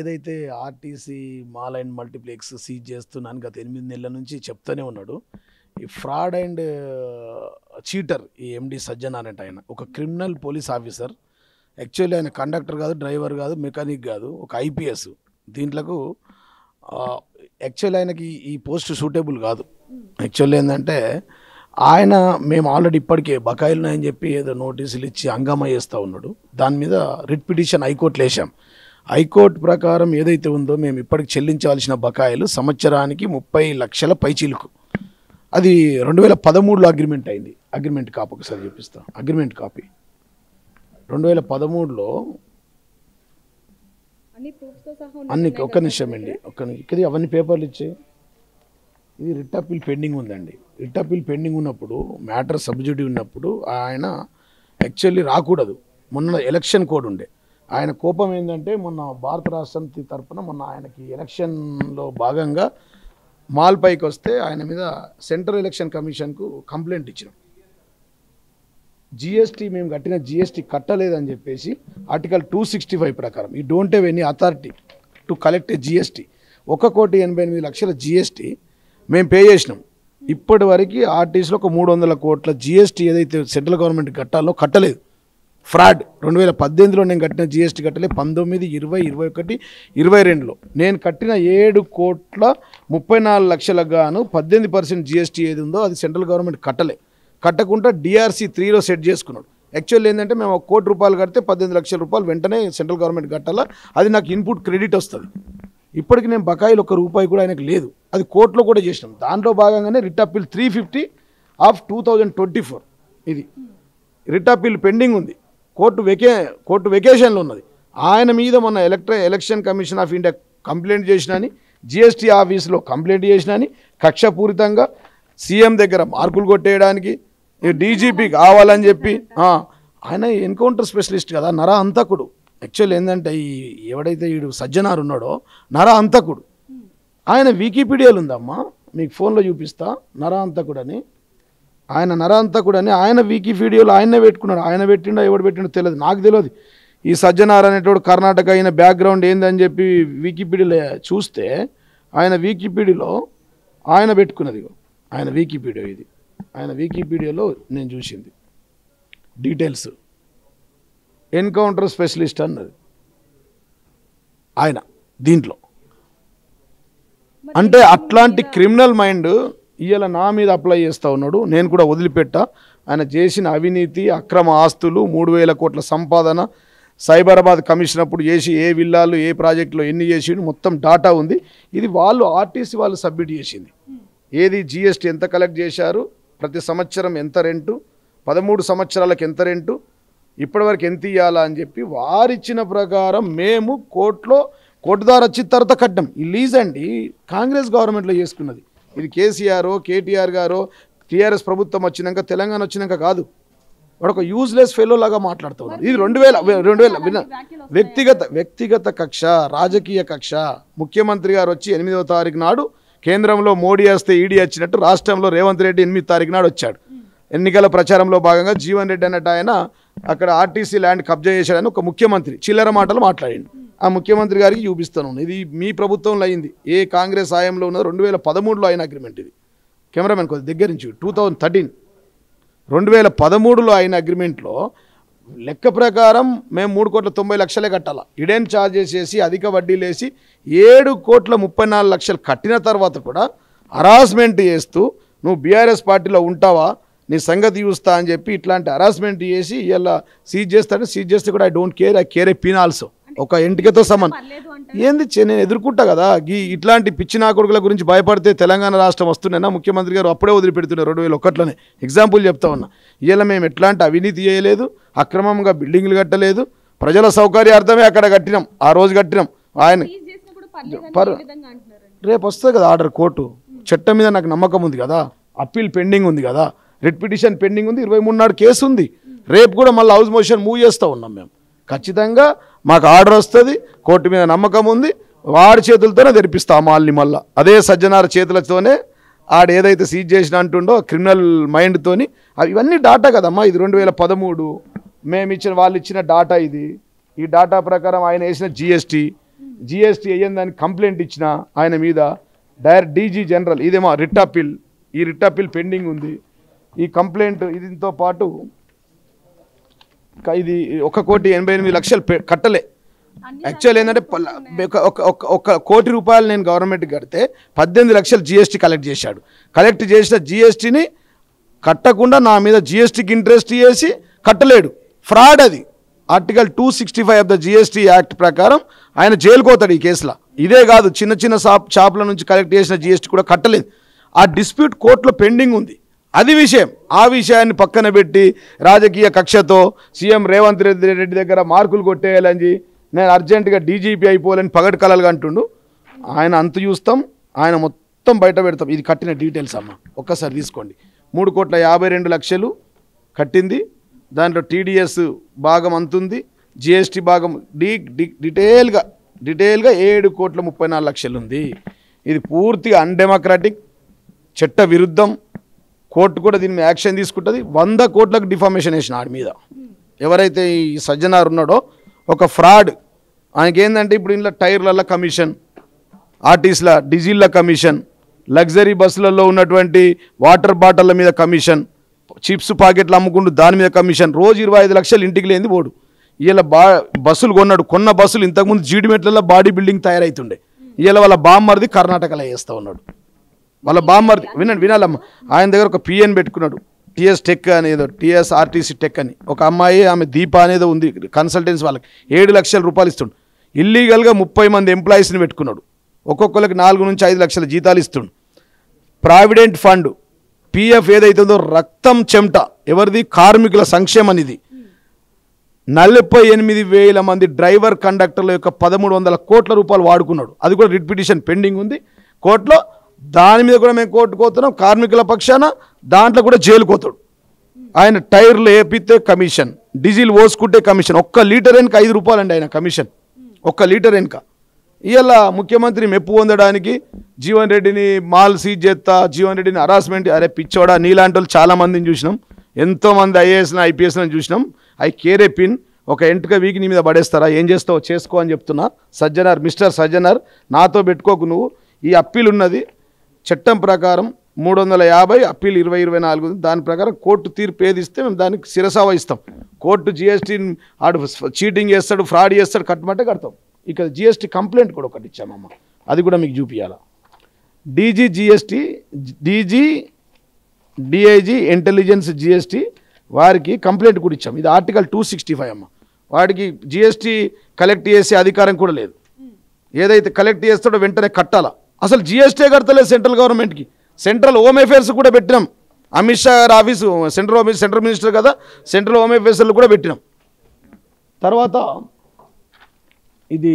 ఏదైతే RTC mall and multiplex seize చేస్తున్నాను గత 8 నెలల నుంచి చెప్తూనే ఉన్నాడు. ఈ ఫ్రాడ్ అండ్ చీటర్ ఈ ఎండి సజ్జనారెడ్డి ఆయన ఒక క్రిమినల్ పోలీస్ ఆఫీసర్. యాక్చువల్లీ ఆయన కండక్టర్ కాదు, డ్రైవర్ కాదు, మెకానిక్ కాదు, ఒక ఐపీఎస్. దీంట్లకు యాక్చువల్లీ ఆయనకి ఈ పోస్ట్ సూటబుల్ కాదు. యాక్చువల్లీ ఏంటంటే ఆయన మేము ఆల్రెడీ ఇప్పటికే బకాయిలు ఉన్నాయని చెప్పి ఏదో నోటీసులు ఇచ్చి హంగామా చేస్తూ ఉన్నాడు. దాని మీద రిట్ పిటిషన్ హైకోర్టులో వేసాం. హైకోర్టు ప్రకారం ఏదైతే ఉందో మేము ఇప్పటికి చెల్లించాల్సిన బకాయిలు సంవత్సరానికి 30 లక్షల పైచీలకు. అది 2013లో అగ్రిమెంట్ అయింది. అగ్రిమెంట్ కాపీ ఒకసారి చూపిస్తాం. అగ్రిమెంట్ కాపీ 2013లో అన్ని ఒక్క నిమిషం అండి, ఇది అవన్నీ పేపర్లు ఇచ్చాయి. ఇది రిట్ అప్పీల్ పెండింగ్ ఉందండి. రిట్ అప్పీల్ పెండింగ్ ఉన్నప్పుడు మ్యాటర్ సబ్జుడివ్ ఉన్నప్పుడు ఆయన యాక్చువల్లీ రాకూడదు. మొన్న ఎలక్షన్ కోడ్ ఉండే. ఆయన కోపం ఏంటంటే మొన్న భారత రాష్ట్రసమితి తరఫున మొన్న ఆయనకి ఎలక్షన్లో భాగంగా మాల్ పైకి వస్తే ఆయన మీద సెంట్రల్ ఎలక్షన్ కమిషన్కు కంప్లైంట్ ఇచ్చినాం. జిఎస్టీ మేము కట్టిన జిఎస్టీ కట్టలేదని చెప్పేసి ఆర్టికల్ 265 ప్రకారం ఈ don't have any authority to collect A GST 1,88,00,000 GST మేము పే చేసినాం. ఇప్పటి వరకు ఆర్టీసీలో ఒక 300 కోట్ల జిఎస్టీ ఏదైతే సెంట్రల్ గవర్నమెంట్ కట్టాలో కట్టలేదు. ఫ్రాడ్. 2018లో నేను కట్టిన జిఎస్టీ కట్టలేదు. 19, 20, 21, 22లో నేను కట్టిన 7,34,00,000 గాను 18% జిఎస్టీ ఏది ఉందో అది సెంట్రల్ గవర్నమెంట్ కట్టలే. కట్టకుండా డిఆర్సీ 3లో సెట్ చేసుకున్నాడు. యాక్చువల్లీ ఏంటంటే మేము ₹1 కోటి కడితే 18 లక్షల రూపాయలు వెంటనే సెంట్రల్ గవర్నమెంట్ కట్టాలా, అది నాకు ఇన్పుట్ క్రెడిట్ వస్తుంది. ఇప్పటికి నేను బకాయిలు ₹1 కూడా ఆయనకు లేదు. అది కోర్టులో కూడా చేసినాం. దాంట్లో భాగంగానే రిట్ అప్పీల్ 350 ఆఫ్ 2024 ఇది రిట్ అప్పీల్ పెండింగ్ ఉంది. కోర్టు వెకేషన్లో ఉన్నది. ఆయన మీద మొన్న election commission of India complaint చేసినని, జిఎస్టీ ఆఫీస్లో కంప్లైంట్ చేసినని, కక్షపూరితంగా సీఎం దగ్గర మార్కులు కొట్టేయడానికి డీజీపీ కావాలని చెప్పి ఆయన ఎన్కౌంటర్ స్పెషలిస్ట్ కదా, నర అంతకుడు. యాక్చువల్ ఏంటంటే ఈ ఎవడైతే వీడు సజ్జనారు ఉన్నాడో నర అంతకుడు. ఆయన వికీపీడియాలు ఉందమ్మా, మీకు ఫోన్లో చూపిస్తా. నర అంతకుడు అని ఆయన ఆయన వికీపీడియాలో ఆయనే పెట్టుకున్నాడు. ఆయన పెట్టిండో ఎవడు పెట్టిండో తెలియదు, నాకు తెలియదు. ఈ సజ్జనార్ అనేటోడు కర్ణాటక అయిన బ్యాక్గ్రౌండ్ ఏందని చెప్పి వికీపీడియాలో చూస్తే ఆయన వికీపీడియాలో ఆయన పెట్టుకున్నది. ఆయన వికీపీడియా ఇది. ఆయన వికీపీడియాలో నేను చూసింది డీటెయిల్స్. ఎన్కౌంటర్ స్పెషలిస్ట్ అన్నది ఆయన దీంట్లో. అంటే అట్లాంటి క్రిమినల్ మైండ్ ఇవాళ నా మీద అప్లై చేస్తూ ఉన్నాడు. నేను కూడా వదిలిపెట్టా. ఆయన చేసిన అవినీతి, అక్రమ ఆస్తులు, 3,000 కోట్ల సంపాదన, సైబరాబాద్ కమిషన్ అప్పుడు చేసి ఏ విల్లాలు ఏ ప్రాజెక్టులో ఎన్ని చేసిండు మొత్తం డాటా ఉంది. ఇది వాళ్ళు ఆర్టీసీ వాళ్ళు సబ్మిట్ చేసింది. ఏది జిఎస్టీ ఎంత కలెక్ట్ చేశారు, ప్రతి సంవత్సరం ఎంత రెంటు, 13 సంవత్సరాలకు ఎంత రెంటు, ఇప్పటివరకు ఎంత ఇవ్వాలా అని చెప్పి వారిచ్చిన ప్రకారం మేము కోర్టు ద్వారా వచ్చిన తర్వాత కట్టాం. ఈ లీజ్ అండి కాంగ్రెస్ గవర్నమెంట్లో చేసుకున్నది. ఇది కేసీఆర్ కేటీఆర్ గారో టీఆర్ఎస్ ప్రభుత్వం వచ్చినాక తెలంగాణ వచ్చినాక కాదు. వాడు ఒక యూజ్లెస్ ఫెలో లాగా మాట్లాడుతూ ఉన్నారు. ఇది 2000 వ్యక్తిగత కక్ష, రాజకీయ కక్ష. ముఖ్యమంత్రి గారు వచ్చి 8వ తారీఖు నాడు కేంద్రంలో మోడీ వస్తే ఈడీ వచ్చినట్టు రాష్ట్రంలో రేవంత్ రెడ్డి 8వ తారీఖు నాడు వచ్చాడు. ఎన్నికల ప్రచారంలో భాగంగా జీవన్ రెడ్డి అన్నట్టు ఆయన అక్కడ ఆర్టీసీ ల్యాండ్ కబ్జా చేశాడని ఒక ముఖ్యమంత్రి చిల్లర మాటలు మాట్లాడిండు. ఆ ముఖ్యమంత్రి గారికి చూపిస్తాను. ఇది మీ ప్రభుత్వంలో అయింది. ఏ కాంగ్రెస్ హయాంలో ఉన్నదో 2013లో అయిన అగ్రిమెంట్. ఇది కెమెరామెన్ కొద్ది దగ్గర నుంచి 2013 2013లో అయిన అగ్రిమెంట్లో లెక్క ప్రకారం మేము 3,90,00,000 కట్టాలా. ఇడెన్ ఛార్జెస్ చేసి అధిక వడ్డీలు వేసి 7,34,00,000 కట్టిన తర్వాత కూడా హరాస్మెంట్ చేస్తూ నువ్వు బీఆర్ఎస్ పార్టీలో ఉంటావా, నీ సంగతి చూస్తా అని చెప్పి ఇట్లాంటి హరాస్మెంట్ చేసి ఇలా సీజ్ చేస్తే కూడా I don't care, I care A pin also. ఒక ఎంటికతో సమానం. ఏంది నేను ఎదుర్కొంటా కదా. ఇట్లాంటి పిచ్చినా కొడుకుల గురించి భయపడితే తెలంగాణ రాష్ట్రం వస్తున్నాయినా ముఖ్యమంత్రి గారు అప్పుడే వదిలిపెడుతున్నారు 2001లోనే. ఎగ్జాంపుల్ చెప్తా ఉన్నా. ఇలా మేము ఎట్లాంటి అవినీతి చేయలేదు, అక్రమంగా బిల్డింగ్లు కట్టలేదు, ప్రజల సౌకర్యార్థమే అక్కడ కట్టినాం. ఆ రోజు కట్టినాం. ఆయన రేపు వస్తుంది కదా ఆర్డర్ కోర్టు. చట్టం మీద నాకు నమ్మకం ఉంది కదా. అప్పీల్ పెండింగ్ ఉంది కదా, రిట్ పిటిషన్ పెండింగ్ ఉంది, 23 నాడు కేసు ఉంది. రేపు కూడా మళ్ళీ హౌస్ మోషన్ మూవ్ చేస్తూ ఉన్నాం మేము. ఖచ్చితంగా మాకు ఆర్డర్ వస్తుంది, కోర్టు మీద నమ్మకం ఉంది. వాడి చేతులతోనే తెరిపిస్తాం మాల్ని. మళ్ళీ అదే సజ్జనార్ చేతులతోనే ఆడు ఏదైతే సీజ్ చేసిన అంటుండో క్రిమినల్ మైండ్తోని. ఇవన్నీ డాటా కదమ్మా. ఇది 2013 మేము ఇచ్చిన వాళ్ళు ఇచ్చిన డాటా. ఇది ఈ డాటా ప్రకారం ఆయన వేసిన జిఎస్టీ జిఎస్టీ అయ్యిందని కంప్లైంట్ ఇచ్చిన ఆయన మీద డైరెక్ట్ డీజీ జనరల్ ఇదేమో రిట్ అప్పీల్, ఈ రిట్ అప్పీల్ పెండింగ్ ఉంది. ఈ కంప్లైంట్ దీంతో పాటు ఇది 1,88,00,000 కట్టలే. యాక్చువల్ ఏంటంటే 1 కోటి రూపాయలు నేను గవర్నమెంట్కి కడితే 18 లక్షలు జిఎస్టీ కలెక్ట్ చేశాడు. కలెక్ట్ చేసిన జిఎస్టీని కట్టకుండా నా మీద జిఎస్టీకి ఇంట్రెస్ట్ చేసి కట్టలేడు. ఫ్రాడ్ అది. Article 265 of the GST act ప్రకారం ఆయన జైలుకోతాడు ఈ కేసులో. ఇదే కాదు, చిన్న చిన్న షాపుల నుంచి కలెక్ట్ చేసిన జిఎస్టీ కూడా కట్టలేదు. ఆ డిస్ప్యూట్ కోర్టులో పెండింగ్ ఉంది. అది విషయం. ఆ విషయాన్ని పక్కన పెట్టి రాజకీయ కక్షతో సీఎం రేవంత్ రెడ్డి దగ్గర మార్కులు కొట్టేయాలని నేను అర్జెంటుగా డీజీపీ అయిపోవాలని పగటి కలలుగా అంటుండు. ఆయన అంత చూస్తాం, ఆయన మొత్తం బయట పెడతాం. ఇది కట్టిన డీటెయిల్స్ అమ్మ ఒక్కసారి తీసుకోండి. 3,52,00,000 కట్టింది. దాంట్లో టీడీఎస్ భాగం అంతుంది, జిఎస్టీ భాగం డీటెయిల్గా 7,34,00,000 ఉంది. ఇది పూర్తిగా అన్డెమోక్రాటిక్, చట్ట విరుద్ధం. కోర్టు కూడా దీని మీద యాక్షన్ తీసుకుంటుంది. 100 కోట్లకు డిఫామేషన్ వేసిన ఆడి మీద. ఎవరైతే ఈ సజ్జనార్ ఉన్నాడో ఒక ఫ్రాడ్. ఆయనకేందంటే ఇప్పుడు ఇంట్లో టైర్లలో కమిషన్, ఆర్టీసీల డీజిల్ల కమిషన్, లగ్జరీ బస్సులలో ఉన్నటువంటి వాటర్ బాటిళ్ళ మీద కమిషన్, చిప్స్ ప్యాకెట్లు అమ్ముకుంటూ దాని మీద కమిషన్. రోజు 25 లక్షలు ఇంటికి లేనిది పోడు. ఇలా బస్సులు కొన్న బస్సులు ఇంతకుముందు జీడిమెట్లలో బాడీ బిల్డింగ్ తయారవుతుండే. ఇలా వాళ్ళ బామ్మర్ది కర్ణాటకలో వేస్తూ ఉన్నాడు. వాళ్ళ బామ్మర్ది వినాలమ్మ. ఆయన దగ్గర ఒక పిఎన్ పెట్టుకున్నాడు, టీఎస్ టెక్ అనేదో, టీఎస్ఆర్టీసీ టెక్ అని. ఒక అమ్మాయి, ఆమె దీప అనేది ఉంది, కన్సల్టెన్సీ వాళ్ళకి 7 లక్షల రూపాయలు ఇస్తుండు. ఇల్లీగల్గా 30 మంది ఎంప్లాయీస్ని పెట్టుకున్నాడు. ఒక్కొక్కరికి 4 నుంచి 5 లక్షల జీతాలు ఇస్తుండు. ప్రావిడెంట్ ఫండ్, పిఎఫ్ ఏదైతుందో రక్తం చెమట ఎవరిది? కార్మికుల సంక్షేమ నిధి. 48,000 మంది డ్రైవర్ కండక్టర్ల యొక్క 1,300 కోట్ల రూపాయలు వాడుకున్నాడు. అది కూడా రిట్ పిటిషన్ పెండింగ్ ఉంది కోర్టులో. దాని మీద కూడా మేము కోర్టుకు పోతున్నాం కార్మికుల పక్షాన. దాంట్లో కూడా జైలుకు పోతాడు ఆయన. టైర్లు వేపితే కమిషన్, డీజిల్ పోసుకుంటే కమిషన్. 1 లీటర్ వెనుక 5 రూపాయలు అండి ఆయన కమిషన్. 1 లీటర్ వెనుక. ఇవాళ ముఖ్యమంత్రి మెప్పు పొందడానికి జీవన్ రెడ్డిని మాల్ సీజ్ చేస్తా, జీవన్ రెడ్డిని హరాస్మెంట్. అరే పిచ్చోడా, నీలాంటి వాళ్ళు చాలామందిని చూసినాం, ఎంతోమంది ఐఏఎస్ని ఐపీఎస్ని చూసినాం. ఐ కేరే పిన్ ఒక ఎంటుక వీకి నీ మీద పడేస్తారా? ఏం చేస్తావో చేసుకో అని చెప్తున్నా. సజ్జనార్, మిస్టర్ సజ్జనార్, నాతో పెట్టుకోకు నువ్వు. ఈ అప్పీల్ ఉన్నది చట్టం ప్రకారం 350, అప్పీల్ 2024. దాని ప్రకారం కోర్టు తీర్పు ఏది ఇస్తే మేము దానికి శిరసా వహిస్తాం. కోర్టు జిఎస్టీ ఆడు చీటింగ్ చేస్తాడు, ఫ్రాడ్ చేస్తాడు, కట్టమంటే కడతాం. ఇక జిఎస్టీ కంప్లైంట్ కూడా ఒకటి ఇచ్చామమ్మ, అది కూడా మీకు చూపించాలా. DG GST, DIG intelligence GST వారికి కంప్లైంట్ కూడా ఇచ్చాం. ఇది ఆర్టికల్ 265 అమ్మ. వాడికి జిఎస్టీ కలెక్ట్ చేసే అధికారం కూడా లేదు. ఏదైతే కలెక్ట్ చేస్తాడో వెంటనే కట్టాలా. అసలు జిఎస్టీ కడతలేదు సెంట్రల్ గవర్నమెంట్కి. సెంట్రల్ హోమ్ అఫేర్స్ కూడా పెట్టినాం. అమిత్ షా గారి ఆఫీసు సెంట్రల్ మినిస్టర్ కదా, సెంట్రల్ హోమ్ అఫేర్స్లో కూడా పెట్టినాం. తర్వాత ఇది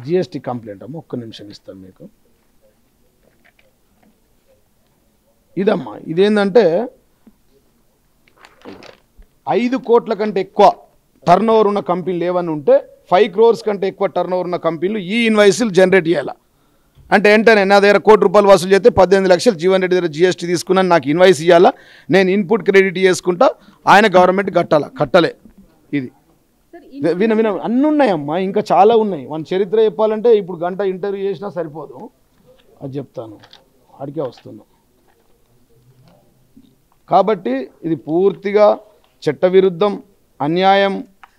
జిఎస్టీ కంప్లైంట్ అమ్మ, 1 నిమిషం ఇస్తాను మీకు. ఇదమ్మా, ఇదేంటంటే 5 కోట్ల కంటే ఎక్కువ టర్న్ ఓవర్ ఉన్న కంపెనీలు ఏమని ఉంటే 5 crores కంటే ఎక్కువ టర్న్ ఓవర్ ఉన్న కంపెనీలు ఈ ఇన్వాయిస్లు జనరేట్ చేయాలి. అంటే వెంటనే నా దగ్గర 1 కోటి రూపాయలు వసూలు చేస్తే 18 లక్షలు జీవన్ రెడ్డి దగ్గర జిఎస్టీ తీసుకున్నాను, నాకు ఇన్వాయిస్ ఇవ్వాలా, నేను ఇన్పుట్ క్రెడిట్ చేసుకుంటా, ఆయన గవర్నమెంట్ కట్టాలా. కట్టలే. ఇది విన అన్నీ ఉన్నాయమ్మా, ఇంకా చాలా ఉన్నాయి. మన చరిత్ర చెప్పాలంటే ఇప్పుడు గంట ఇంటర్వ్యూ చేసినా సరిపోదు. అది చెప్తాను, అడిగే వస్తున్నాం. కాబట్టి ఇది పూర్తిగా చట్టవిరుద్ధం, అన్యాయం,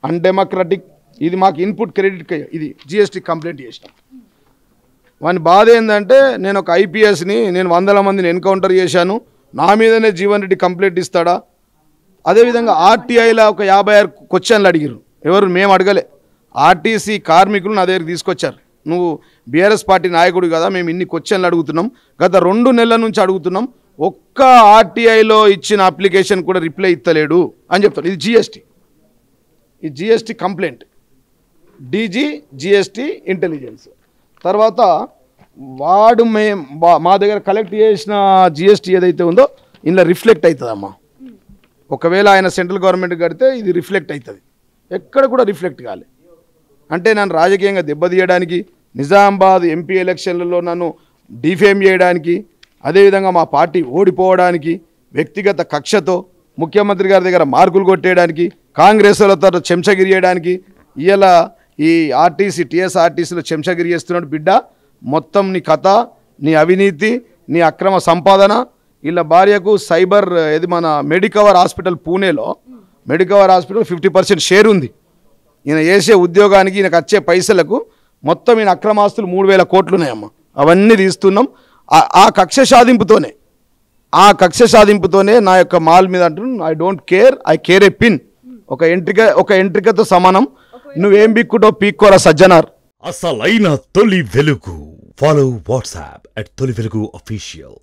అన్డెమోక్రటిక్. ఇది మాకు ఇన్పుట్ క్రెడిట్ ఇది జిఎస్టీ కంప్లైంట్ చేసినాం. వాని బాధ ఏంటంటే నేను ఒక ఐపీఎస్ని, నేను 100 మందిని ఎన్కౌంటర్ చేశాను, నా మీదనే జీవన్ రెడ్డి కంప్లైంట్ ఇస్తాడా? అదేవిధంగా ఆర్టీఐలో ఒక 56 క్వశ్చన్లు అడిగారు. ఎవరు? మేము అడగలే. ఆర్టీసీ కార్మికులు నా దగ్గరికి తీసుకొచ్చారు. నువ్వు బీఆర్ఎస్ పార్టీ నాయకుడు కదా, మేము ఇన్ని క్వశ్చన్లు అడుగుతున్నాం, గత 2 నెలల నుంచి అడుగుతున్నాం, ఒక్క ఆర్టీఐలో ఇచ్చిన అప్లికేషన్ కూడా రిప్లై ఇస్తలేడు అని చెప్తారు. ఇది జిఎస్టీ, ఈ GST complaint. DG GST intelligence. తర్వాత వాడు మా దగ్గర కలెక్ట్ చేసిన జిఎస్టీ ఏదైతే ఉందో ఇందులో రిఫ్లెక్ట్ అవుతుందమ్మా. ఒకవేళ ఆయన సెంట్రల్ గవర్నమెంట్ కడితే ఇది రిఫ్లెక్ట్ అవుతుంది. ఎక్కడ కూడా రిఫ్లెక్ట్ కాలే. అంటే నన్ను రాజకీయంగా దెబ్బతీయడానికి, నిజామాబాద్ ఎంపీ ఎలక్షన్లలో నన్ను డిఫేమ్ చేయడానికి, అదేవిధంగా మా పార్టీ ఓడిపోవడానికి, వ్యక్తిగత కక్షతో ముఖ్యమంత్రి గారి దగ్గర మార్కులు కొట్టేయడానికి, కాంగ్రెస్ వాళ్ళతో చెంచగిరి చేయడానికి, ఇలా ఈ ఆర్టీసీ టీఎస్ఆర్టీసీలో చెంచగిరి చేస్తున్నాడు బిడ్డ. మొత్తం నీ కథ, నీ అవినీతి, నీ అక్రమ సంపాదన. వీళ్ళ భార్యకు సైబర్ ఇది మన మెడికవర్ హాస్పిటల్ పూణేలో మెడికవర్ హాస్పిటల్ 50% షేర్ ఉంది. ఈయన చేసే ఉద్యోగానికి ఈయనకు వచ్చే పైసలకు మొత్తం ఈయన అక్రమాస్తులు 3,000 కోట్లు ఉన్నాయమ్మ. అవన్నీ తీస్తున్నాం. ఆ కక్ష సాధింపుతోనే నా యొక్క మాల్ మీద అంటున్నాను, I don't care, I care A pin. ఒక ఎంట్రికతో సమానం. నువ్వేం బిక్కుటో పీక్కోరా సజ్జనార్. అసలైన తొలి వెలుగు. ఫాలో వాట్సాప్ @తొలి వెలుగు official.